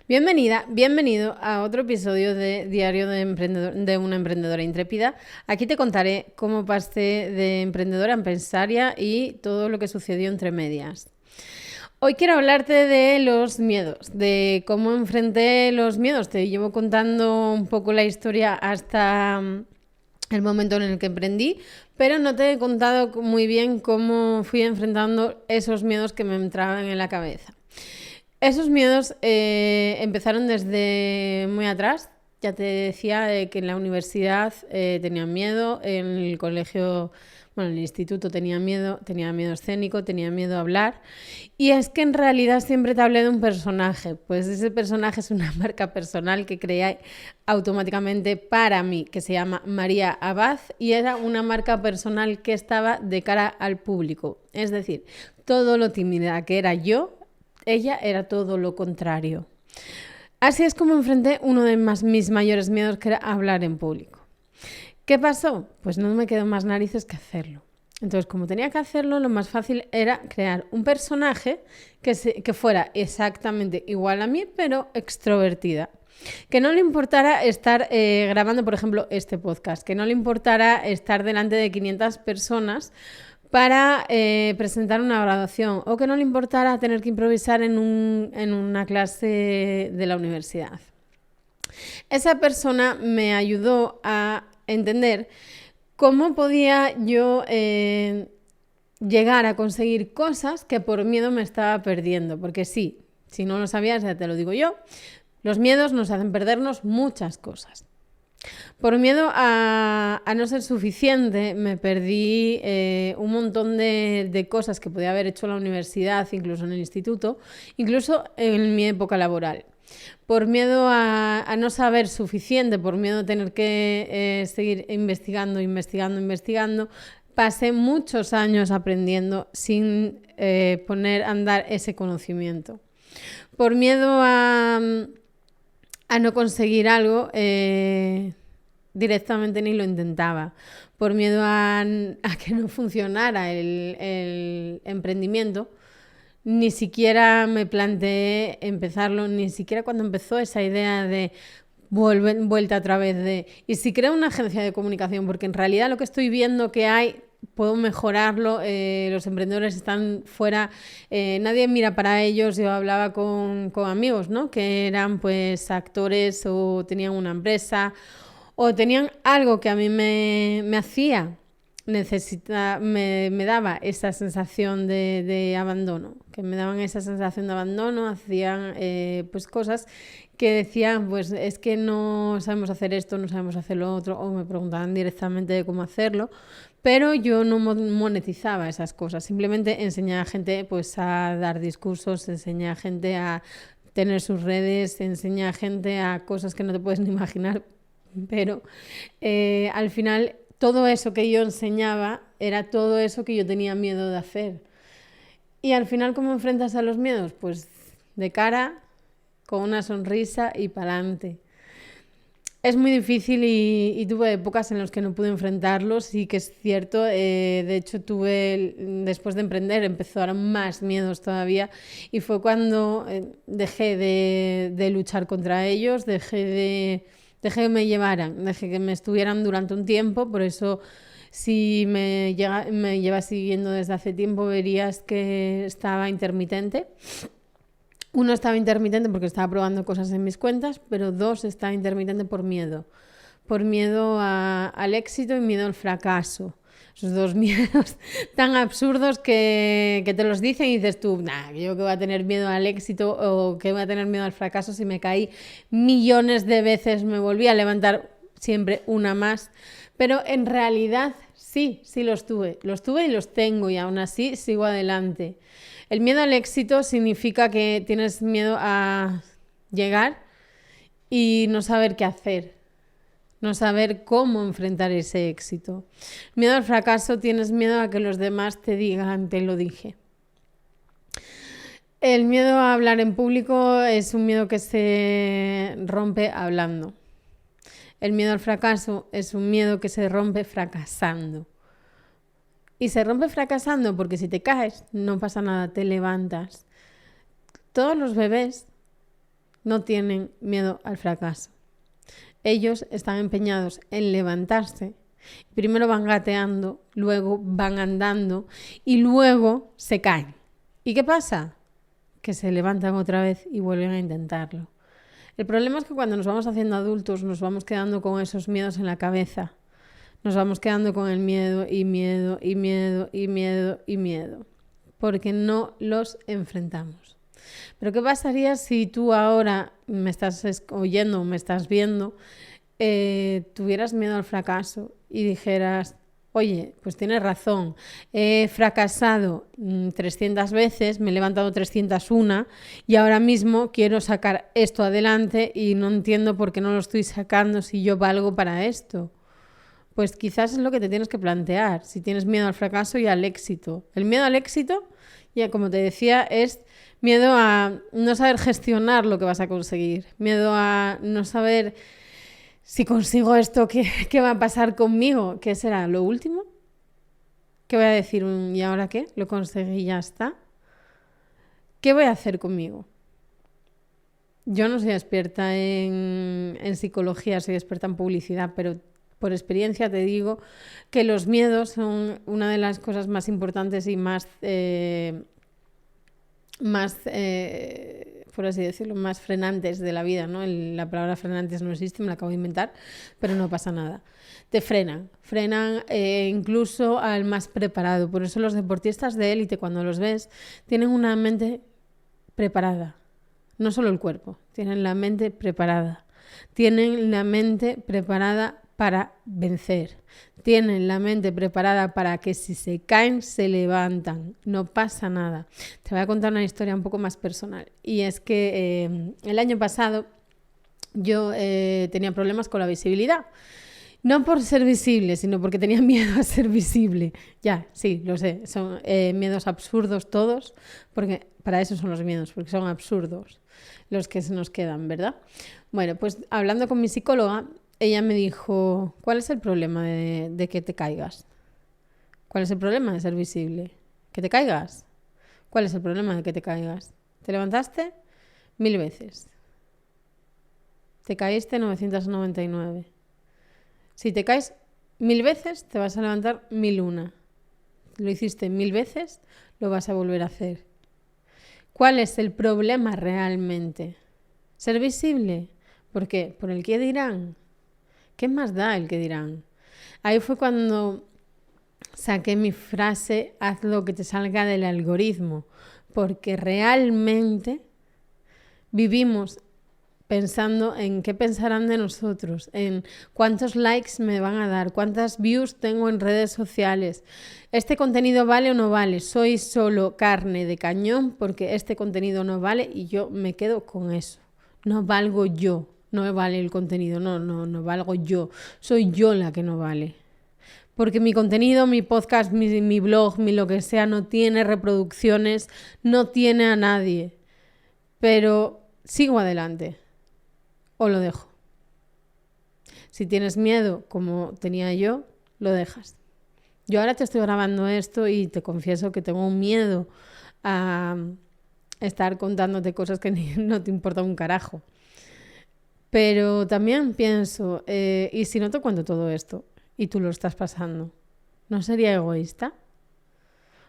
Bienvenido a otro episodio de Diario de una emprendedora intrépida. Aquí te contaré cómo pasé de emprendedora a empresaria y todo lo que sucedió entre medias. Hoy quiero hablarte de los miedos, de cómo enfrenté los miedos. Te llevo contando un poco la historia hasta el momento en el que emprendí, pero no te he contado muy bien cómo fui enfrentando esos miedos que me entraban en la cabeza. Esos miedos empezaron desde muy atrás. Ya te decía que en la universidad tenía miedo, en el colegio, en el instituto tenía miedo escénico, tenía miedo a hablar. Y es que en realidad siempre te hablé de un personaje. Pues ese personaje es una marca personal que creé automáticamente para mí, que se llama María Abad, y era una marca personal que estaba de cara al público. Es decir, todo lo tímida que era yo, ella era todo lo contrario. Así es como enfrenté uno de mis mayores miedos, que era hablar en público. ¿Qué pasó? Pues no me quedó más narices que hacerlo. Entonces, como tenía que hacerlo, lo más fácil era crear un personaje que fuera exactamente igual a mí, pero extrovertida. Que no le importara estar grabando, por ejemplo, este podcast, que no le importara estar delante de 500 personas para presentar una graduación, o que no le importara tener que improvisar en una clase de la universidad. Esa persona me ayudó a entender cómo podía yo llegar a conseguir cosas que por miedo me estaba perdiendo. Porque sí, si no lo sabías, ya te lo digo yo, los miedos nos hacen perdernos muchas cosas. Por miedo a no ser suficiente, me perdí un montón de cosas que podía haber hecho en la universidad, incluso en el instituto, incluso en mi época laboral. Por miedo a no saber suficiente, por miedo a tener que seguir investigando, pasé muchos años aprendiendo sin poner a andar ese conocimiento. Por miedo a no conseguir algo, directamente ni lo intentaba. Por miedo a que no funcionara el emprendimiento, ni siquiera me planteé empezarlo, ni siquiera cuando empezó esa idea de vuelta a través de... Y si creo una agencia de comunicación, porque en realidad lo que estoy viendo que hay, puedo mejorarlo, los emprendedores están fuera, nadie mira para ellos. Yo hablaba con amigos, ¿no?, que eran pues actores o tenían una empresa o tenían algo que a mí me hacía me daba esa sensación de abandono, que me daban esa sensación de abandono, hacían pues cosas que decían, pues es que no sabemos hacer esto, no sabemos hacer lo otro, o me preguntaban directamente de cómo hacerlo, pero yo no monetizaba esas cosas, simplemente enseñaba a gente pues a dar discursos, enseñaba a gente a tener sus redes, enseñaba a gente a cosas que no te puedes ni imaginar, pero al final todo eso que yo enseñaba era todo eso que yo tenía miedo de hacer. Y al final, ¿cómo enfrentas a los miedos? Pues de cara, con una sonrisa y para adelante. Es muy difícil y tuve épocas en las que no pude enfrentarlos, sí que es cierto. De hecho, después de emprender, empezaron más miedos todavía, y fue cuando dejé de luchar contra ellos, dejé que me llevaran, dejé que me estuvieran durante un tiempo. Por eso, si me llevas siguiendo desde hace tiempo, verías que estaba intermitente. Uno, estaba intermitente porque estaba probando cosas en mis cuentas, pero dos, estaba intermitente por miedo al éxito y miedo al fracaso. Esos dos miedos tan absurdos que te los dicen y dices tú, yo que voy a tener miedo al éxito o que voy a tener miedo al fracaso, si me caí millones de veces, me volví a levantar siempre una más. Pero en realidad sí los tuve y los tengo, y aún así sigo adelante. El miedo al éxito significa que tienes miedo a llegar y no saber qué hacer, no saber cómo enfrentar ese éxito. Miedo al fracaso, tienes miedo a que los demás te digan, te lo dije. El miedo a hablar en público es un miedo que se rompe hablando. El miedo al fracaso es un miedo que se rompe fracasando. Y se rompe fracasando porque si te caes, no pasa nada, te levantas. Todos los bebés no tienen miedo al fracaso. Ellos están empeñados en levantarse. Primero van gateando, luego van andando y luego se caen. ¿Y qué pasa? Que se levantan otra vez y vuelven a intentarlo. El problema es que cuando nos vamos haciendo adultos nos vamos quedando con esos miedos en la cabeza. Nos vamos quedando con el miedo y miedo y miedo y miedo y miedo. Porque no los enfrentamos. Pero ¿qué pasaría si tú ahora me estás oyendo, me estás viendo, tuvieras miedo al fracaso y dijeras, oye, pues tienes razón, he fracasado 300 veces, me he levantado 301 y ahora mismo quiero sacar esto adelante y no entiendo por qué no lo estoy sacando si yo valgo para esto? Pues quizás es lo que te tienes que plantear, si tienes miedo al fracaso y al éxito. El miedo al éxito, ya como te decía, es miedo a no saber gestionar lo que vas a conseguir, miedo a no saber si consigo esto, ¿qué va a pasar conmigo? ¿Qué será? ¿Lo último? ¿Qué voy a decir? ¿Y ahora qué? ¿Lo conseguí y ya está? ¿Qué voy a hacer conmigo? Yo no soy experta en psicología, soy experta en publicidad, pero por experiencia te digo que los miedos son una de las cosas más importantes y más por así decirlo, más frenantes de la vida, ¿no? La palabra frenantes no existe, me la acabo de inventar, pero no pasa nada. Te frenan incluso al más preparado. Por eso los deportistas de élite, cuando los ves, tienen una mente preparada. No solo el cuerpo, tienen la mente preparada. Tienen la mente preparada para vencer. Tienen la mente preparada para que si se caen, se levantan. No pasa nada. Te voy a contar una historia un poco más personal. Y es que el año pasado yo tenía problemas con la visibilidad. No por ser visible, sino porque tenía miedo a ser visible. Ya, sí, lo sé. Son miedos absurdos todos, porque para eso son los miedos, porque son absurdos los que se nos quedan, ¿verdad? Bueno, pues hablando con mi psicóloga, ella me dijo, ¿cuál es el problema de que te caigas? ¿Cuál es el problema de ser visible? ¿Que te caigas? ¿Cuál es el problema de que te caigas? ¿Te levantaste 1000 veces? Te caíste 999. Si te caes 1000 veces, te vas a levantar 1001. Lo hiciste 1000 veces, lo vas a volver a hacer. ¿Cuál es el problema realmente? ¿Ser visible? ¿Por qué? ¿Por el qué dirán? ¿Qué más da el que dirán? Ahí fue cuando saqué mi frase, haz lo que te salga del algoritmo, porque realmente vivimos pensando en qué pensarán de nosotros, en cuántos likes me van a dar, cuántas views tengo en redes sociales. ¿Este contenido vale o no vale? Soy solo carne de cañón porque este contenido no vale y yo me quedo con eso. No valgo yo. No vale el contenido, no valgo yo. Soy yo la que no vale. Porque mi contenido, mi podcast, mi blog, mi lo que sea, no tiene reproducciones, no tiene a nadie. Pero sigo adelante. O lo dejo. Si tienes miedo, como tenía yo, lo dejas. Yo ahora te estoy grabando esto y te confieso que tengo un miedo a estar contándote cosas que no te importa un carajo. Pero también pienso, ¿y si no te cuento todo esto y tú lo estás pasando? ¿No sería egoísta?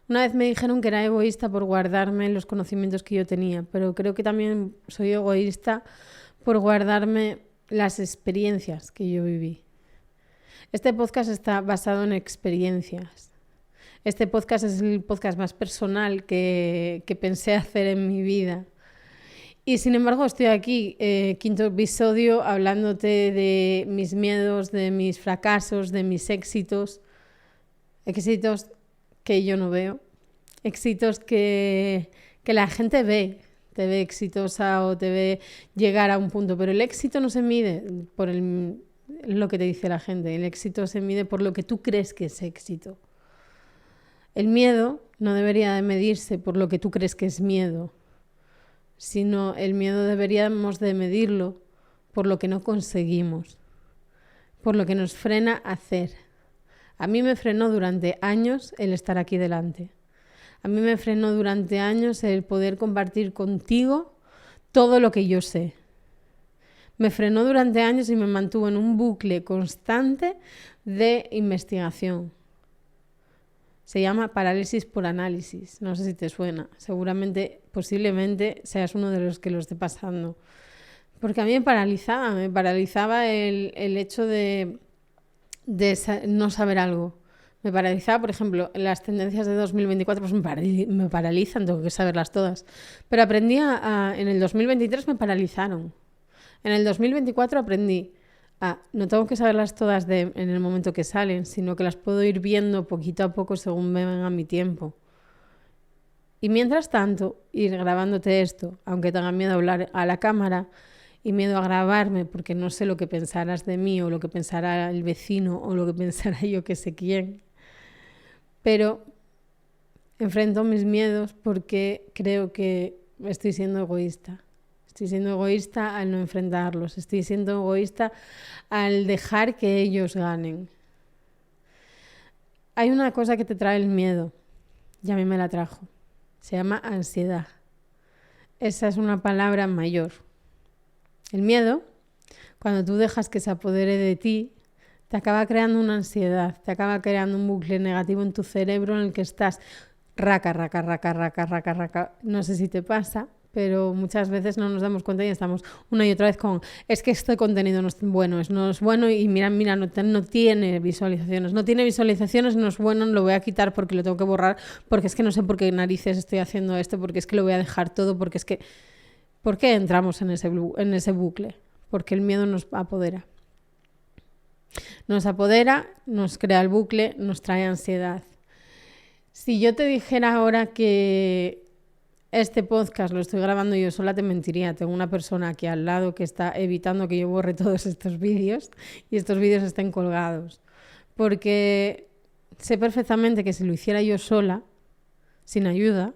Una vez me dijeron que era egoísta por guardarme los conocimientos que yo tenía, pero creo que también soy egoísta por guardarme las experiencias que yo viví. Este podcast está basado en experiencias. Este podcast es el podcast más personal que pensé hacer en mi vida. Y sin embargo estoy aquí, quinto episodio, hablándote de mis miedos, de mis fracasos, de mis éxitos. Éxitos que yo no veo. Éxitos que la gente ve. Te ve exitosa o te ve llegar a un punto. Pero el éxito no se mide por lo que te dice la gente. El éxito se mide por lo que tú crees que es éxito. El miedo no debería de medirse por lo que tú crees que es miedo, sino el miedo deberíamos de medirlo por lo que no conseguimos, por lo que nos frena hacer. A mí me frenó durante años el estar aquí delante. A mí me frenó durante años el poder compartir contigo todo lo que yo sé. Me frenó durante años y me mantuvo en un bucle constante de investigación. Se llama parálisis por análisis. No sé si te suena. Seguramente, posiblemente, seas uno de los que lo esté pasando. Porque a mí me paralizaba el hecho de no saber algo. Me paralizaba, por ejemplo, las tendencias de 2024 pues me paralizan, tengo que saberlas todas. Pero aprendí en el 2023 me paralizaron. En el 2024 aprendí no tengo que saberlas todas en el momento que salen, sino que las puedo ir viendo poquito a poco según me venga mi tiempo. Y mientras tanto, ir grabándote esto, aunque tenga miedo a hablar a la cámara y miedo a grabarme porque no sé lo que pensarás de mí o lo que pensará el vecino o lo que pensará yo que sé quién. Pero enfrento mis miedos porque creo que estoy siendo egoísta. Estoy siendo egoísta al no enfrentarlos. Estoy siendo egoísta al dejar que ellos ganen. Hay una cosa que te trae el miedo y a mí me la trajo. Se llama ansiedad. Esa es una palabra mayor. El miedo, cuando tú dejas que se apodere de ti, te acaba creando una ansiedad, te acaba creando un bucle negativo en tu cerebro en el que estás raca. No sé si te pasa, pero muchas veces no nos damos cuenta y estamos una y otra vez con es que este contenido no es bueno y mira, no tiene visualizaciones, no es bueno, lo voy a quitar porque lo tengo que borrar, porque es que no sé por qué narices estoy haciendo esto, porque es que lo voy a dejar todo, porque es que ¿por qué entramos en ese bucle? Porque el miedo nos apodera. Nos crea el bucle, nos trae ansiedad. Si yo te dijera ahora que este podcast lo estoy grabando yo sola, te mentiría. Tengo una persona aquí al lado que está evitando que yo borre todos estos vídeos y estos vídeos estén colgados. Porque sé perfectamente que si lo hiciera yo sola, sin ayuda,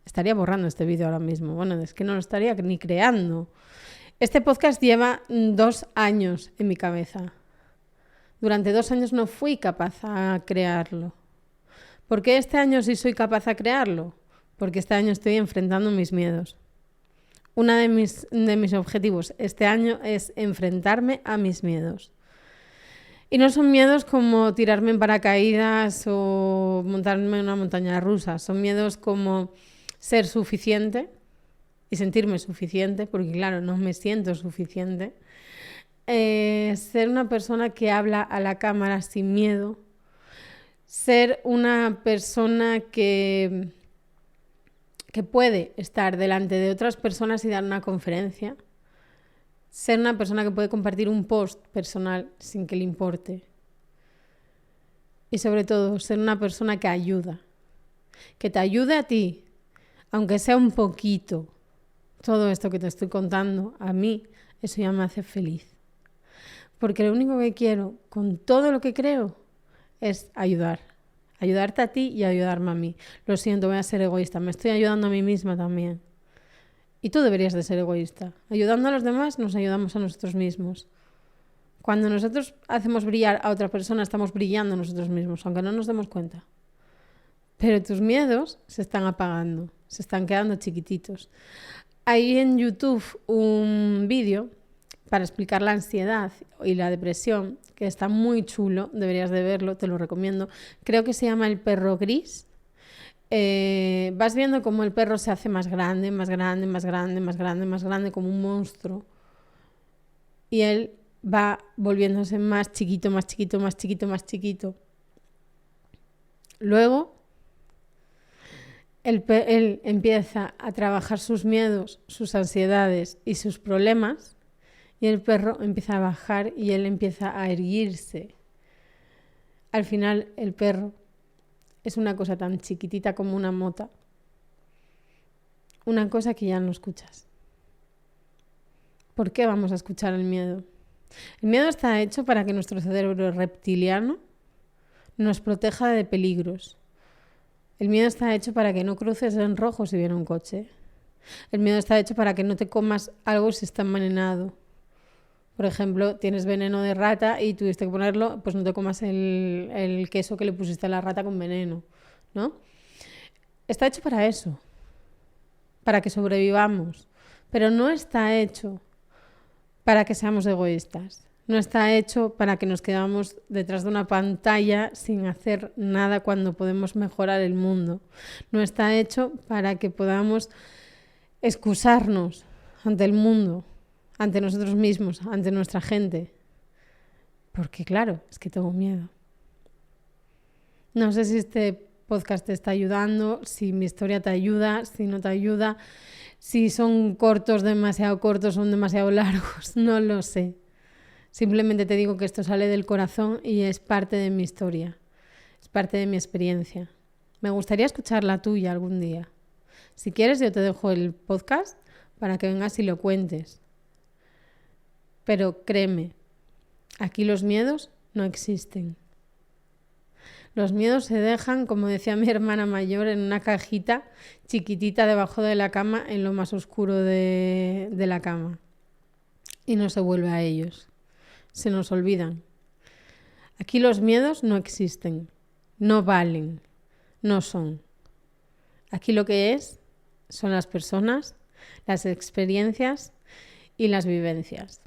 estaría borrando este vídeo ahora mismo. Bueno, es que no lo estaría ni creando. Este podcast lleva 2 años en mi cabeza. Durante 2 años no fui capaz a crearlo. ¿Por qué este año sí soy capaz a crearlo? Porque este año estoy enfrentando mis miedos. Uno de mis objetivos este año es enfrentarme a mis miedos. Y no son miedos como tirarme en paracaídas o montarme en una montaña rusa. Son miedos como ser suficiente y sentirme suficiente, porque claro, no me siento suficiente. Ser una persona que habla a la cámara sin miedo. Ser una persona que puede estar delante de otras personas y dar una conferencia. Ser una persona que puede compartir un post personal sin que le importe. Y sobre todo, ser una persona que ayuda. Que te ayude a ti, aunque sea un poquito. Todo esto que te estoy contando, a mí, eso ya me hace feliz. Porque lo único que quiero, con todo lo que creo, es ayudar. Ayudarte a ti y ayudarme a mí. Lo siento, voy a ser egoísta. Me estoy ayudando a mí misma también. Y tú deberías de ser egoísta. Ayudando a los demás, nos ayudamos a nosotros mismos. Cuando nosotros hacemos brillar a otra persona, estamos brillando nosotros mismos, aunque no nos demos cuenta. Pero tus miedos se están apagando, se están quedando chiquititos. Hay en YouTube un vídeo para explicar la ansiedad y la depresión, que está muy chulo, deberías de verlo, te lo recomiendo. Creo que se llama El perro gris. Vas viendo cómo el perro se hace más grande, como un monstruo. Y él va volviéndose más chiquito. Luego, él empieza a trabajar sus miedos, sus ansiedades y sus problemas. Y el perro empieza a bajar y él empieza a erguirse. Al final, el perro es una cosa tan chiquitita como una mota. Una cosa que ya no escuchas. ¿Por qué vamos a escuchar el miedo? El miedo está hecho para que nuestro cerebro reptiliano nos proteja de peligros. El miedo está hecho para que no cruces en rojo si viene un coche. El miedo está hecho para que no te comas algo si está envenenado. Por ejemplo, tienes veneno de rata y tuviste que ponerlo, pues no te comas el queso que le pusiste a la rata con veneno, ¿no? Está hecho para eso, para que sobrevivamos, pero no está hecho para que seamos egoístas. No está hecho para que nos quedamos detrás de una pantalla sin hacer nada cuando podemos mejorar el mundo. No está hecho para que podamos excusarnos ante el mundo, ante nosotros mismos, ante nuestra gente. Porque claro, es que tengo miedo. No sé si este podcast te está ayudando, si mi historia te ayuda, si no te ayuda, si son cortos, demasiado cortos, son demasiado largos, no lo sé. Simplemente te digo que esto sale del corazón y es parte de mi historia, es parte de mi experiencia. Me gustaría escuchar la tuya algún día. Si quieres, yo te dejo el podcast para que vengas y lo cuentes. Pero créeme, aquí los miedos no existen. Los miedos se dejan, como decía mi hermana mayor, en una cajita chiquitita debajo de la cama, en lo más oscuro de la cama. Y no se vuelve a ellos. Se nos olvidan. Aquí los miedos no existen, no valen, no son. Aquí lo que son las personas, las experiencias y las vivencias.